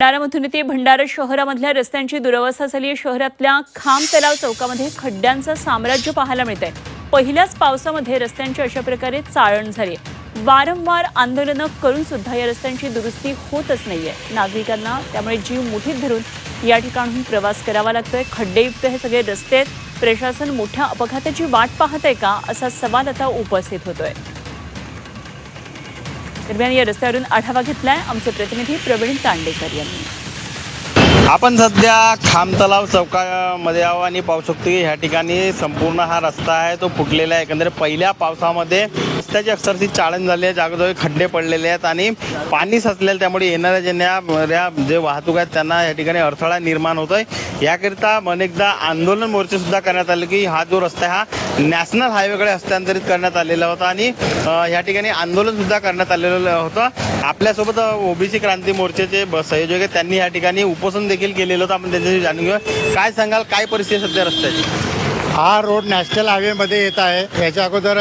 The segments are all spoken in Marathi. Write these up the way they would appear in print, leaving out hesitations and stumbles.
भंडारामधून ते भंडारा शहरामधल्या रस्त्यांची दुरवस्था झाली आहे। शहरातल्या खांब तलाव चौकामध्ये खड्ड्यांचं साम्राज्य पाहायला मिळतंय। पहिल्याच पावसामध्ये रस्त्यांची अशा प्रकारे चाळण झाली आहे। वारंवार आंदोलनं करून सुद्धा या रस्त्यांची दुरुस्ती होतच नाहीये। नागरिकांना त्यामुळे जीव मुठीत धरून या ठिकाणून प्रवास करावा लागतोय। खड्डेयुक्त हे सगळे रस्ते आहेत। प्रशासन मोठ्या अपघाताची वाट पाहत आहे का असा सवाल आता उपस्थित होतोय। दरम्यान या रस्त्यावरून आढावा घेतलाय आमचे प्रतिनिधी प्रवीण तांडेकर यांनी। आपण सध्या खांब तलाव चौकामध्ये आहोत आणि पाहू शकतो की ह्या ठिकाणी संपूर्ण हा रस्ता आहे तो फुटलेला आहे। एकंदरीत पहिल्या पावसामध्ये रस्त्याची अक्षरशः चाळण झाली आहे, जागोजागी खड्डे पडलेले आहेत आणि पाणी साचलेलं, त्यामुळे येणाऱ्या जे वाहतूक आहेत त्यांना या ठिकाणी अडथळा निर्माण होतोय। याकरिता अनेकदा आंदोलन मोर्चे सुद्धा करण्यात आले की हा जो रस्ता हा नॅशनल हायवेकडे हस्तांतरित करण्यात आलेला होता आणि या ठिकाणी आंदोलन सुद्धा करण्यात आलेलं होतं। आपल्यासोबत ओबीसी क्रांती मोर्चाचे संयोजक आहेत, त्यांनी या ठिकाणी उपोषण देखील केलेलं होतं। आपण त्यांच्याशी जाणून घेऊया, काय सांगाल, काय परिस्थिती सध्या रस्त्याची? हा रोड नॅशनल हायवेमध्ये येत आहे। याच्या अगोदर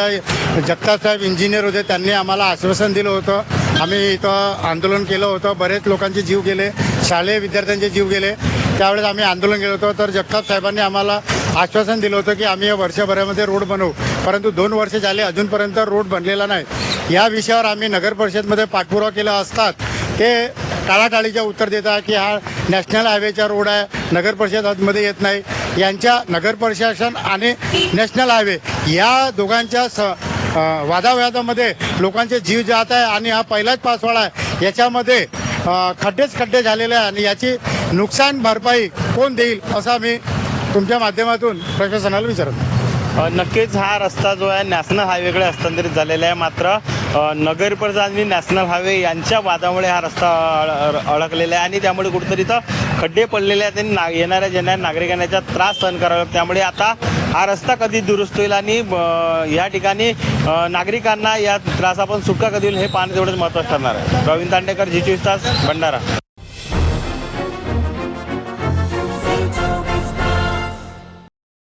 जगताप साहेब इंजिनियर होते, त्यांनी आम्हाला आश्वासन दिलं होतं। आम्ही इथं आंदोलन केलं होतं, बरेच लोकांचे जीव गेले, शालेय विद्यार्थ्यांचे जीव गेले। त्यावेळेस आम्ही आंदोलन केलं होतं, तर जगताप साहेबांनी आम्हाला आश्वासन दिलं होतं की आम्ही या वर्षभरामध्ये रोड बनवू, परंतु 2 वर्ष झाले अजूनपर्यंत रोड बनलेला नाही। या विषयावर आम्ही नगर परिषदमध्ये पाठपुरावा केला असतात ते टाळाटाळीचे उत्तर देतात की हा नॅशनल हायवेचा रोड आहे, नगर परिषद हद्दमध्ये येत नाही। यांच्या नगर प्रशासन आणि नॅशनल हायवे या दोघांच्या वादावादामध्ये लोकांचे जीव जात आहे आणि हा पहिलाच पावसाळा आहे, याच्यामध्ये खड्डे झालेले आहे आणि याची नुकसान भरपाई कोण देईल असं आम्ही तुमच्या माध्यमातून प्रशासनाला विचारतो। नक्कीच हा रस्ता जो आहे नॅशनल हायवेकडे हस्तांतरित झालेला आहे, मात्र नगर परिषद आणि नॅशनल हायवे यांच्या वादामुळे हा रस्ता अडकलेला आहे आणि त्यामुळे कुठेतरी इथं खड्डे पडलेले आहेत आणि येणाऱ्या नागरिकांना याचा त्रास सहन करावा लागतो। त्यामुळे आता हा रस्ता कधी दुरुस्त होईल आणि या ठिकाणी नागरिकांना या त्रासापासून सुटका कधी होईल हे पाहणं तेवढंच महत्त्वाचं ठरणार आहे। प्रवीण तांडेकर, जी24 तास, भंडारा।